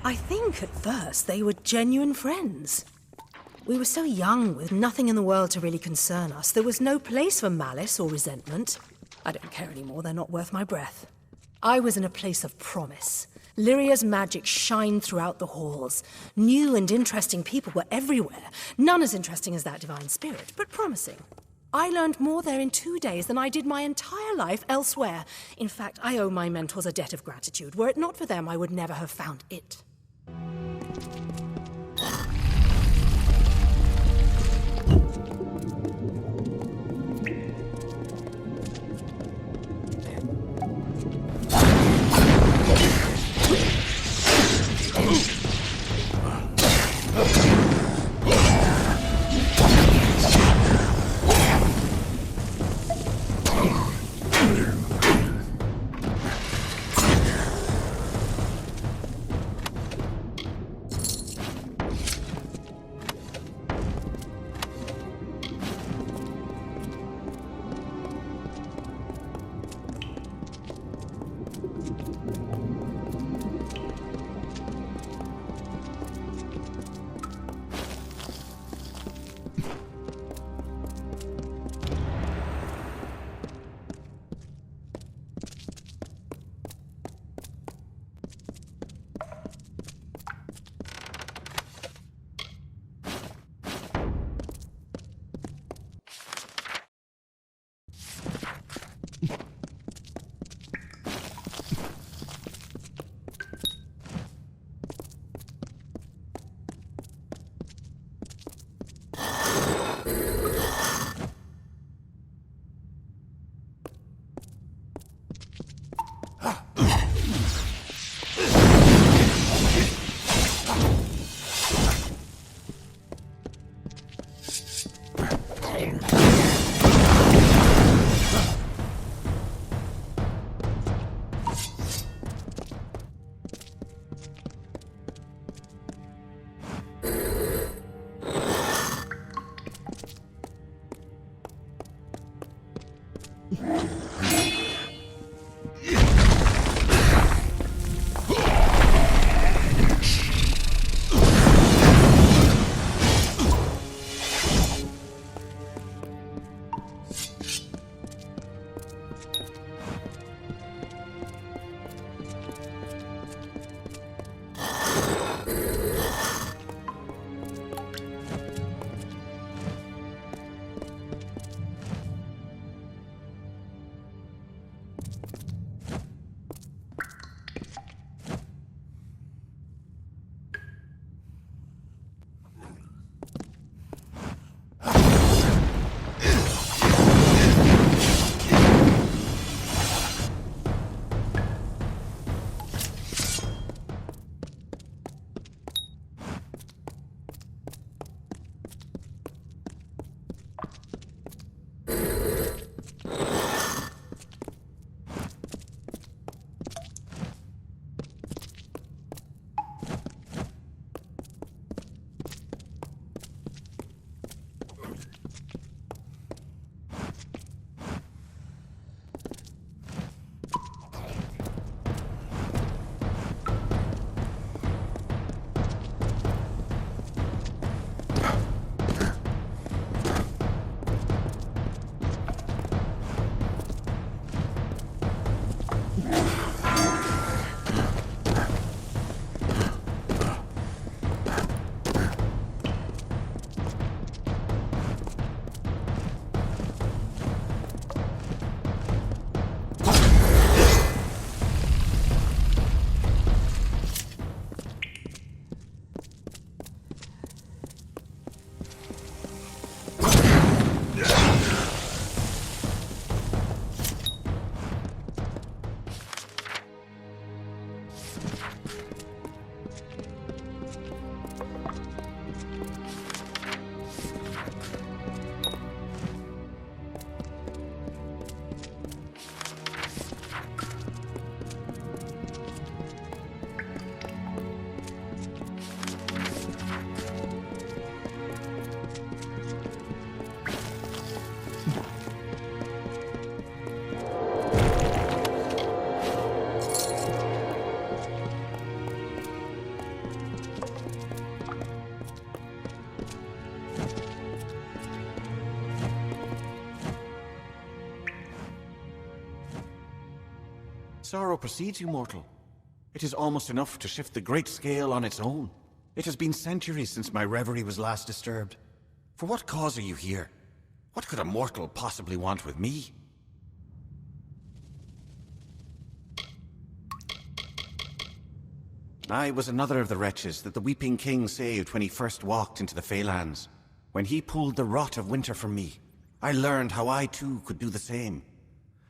I think at first they were genuine friends. We were so young, with nothing in the world to really concern us. There was no place for malice or resentment. I don't care anymore, they're not worth my breath. I was in a place of promise. Lyria's magic shined throughout the halls. New and interesting people were everywhere. None as interesting as that divine spirit, but promising. I learned more there in 2 days than I did my entire life elsewhere. In fact, I owe my mentors a debt of gratitude. Were it not for them, I would never have found it. Sorrow precedes you, mortal. It is almost enough to shift the great scale on its own. It has been centuries since my reverie was last disturbed. For what cause are you here? What could a mortal possibly want with me? I was another of the wretches that the Weeping King saved when he first walked into the Feylands. When he pulled the rot of winter from me, I learned how I too could do the same.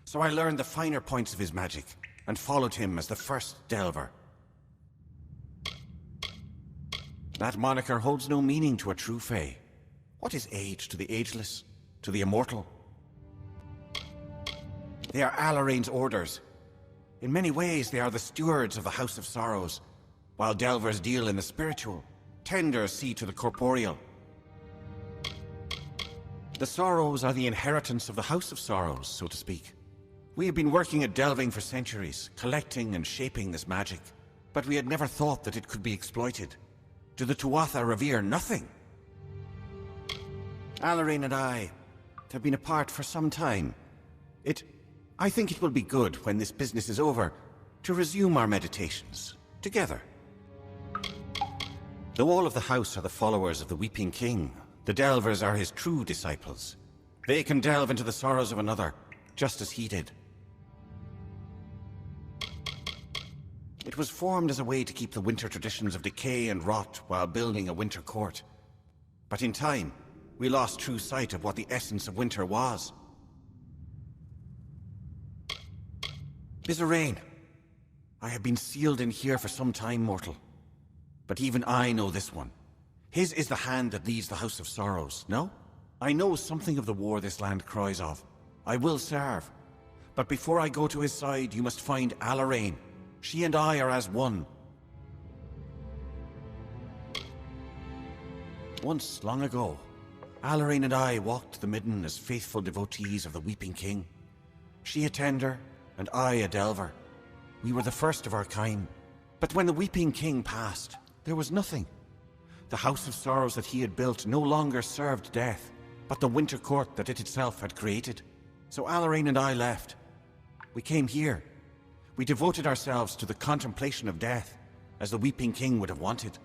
So I learned the finer points of his magic, and followed him as the first Delver. That moniker holds no meaning to a true Fey. What is age to the ageless, to the immortal? They are Alarain's orders. In many ways, they are the stewards of the House of Sorrows, while Delvers deal in the spiritual, Tenders see to the corporeal. The Sorrows are the inheritance of the House of Sorrows, so to speak. We have been working at delving for centuries, collecting and shaping this magic, but we had never thought that it could be exploited. Do the Tuatha revere nothing? Alarain and I have been apart for some time. I think it will be good when this business is over to resume our meditations together. Though all of the house are the followers of the Weeping King, the Delvers are his true disciples. They can delve into the sorrows of another, just as he did. It was formed as a way to keep the winter traditions of decay and rot while building a winter court. But in time, we lost true sight of what the essence of winter was. Bizarrain, I have been sealed in here for some time, mortal. But even I know this one. His is the hand that leads the House of Sorrows, no? I know something of the war this land cries of. I will serve. But before I go to his side, you must find Alarain. She and I are as one. Once, long ago, Alarain and I walked the midden as faithful devotees of the Weeping King. She a tender, and I a delver. We were the first of our kind. But when the Weeping King passed, there was nothing. The House of Sorrows that he had built no longer served death, but the winter court that it itself had created. So Alarain and I left. We came here. We devoted ourselves to the contemplation of death, as the Weeping King would have wanted.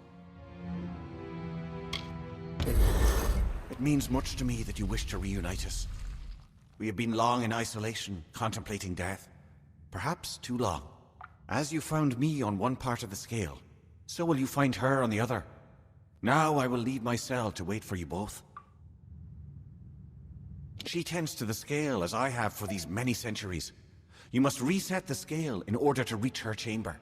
It means much to me that you wish to reunite us. We have been long in isolation, contemplating death. Perhaps too long. As you found me on one part of the scale, so will you find her on the other. Now I will leave my cell to wait for you both. She tends to the scale as I have for these many centuries. You must reset the scale in order to reach her chamber.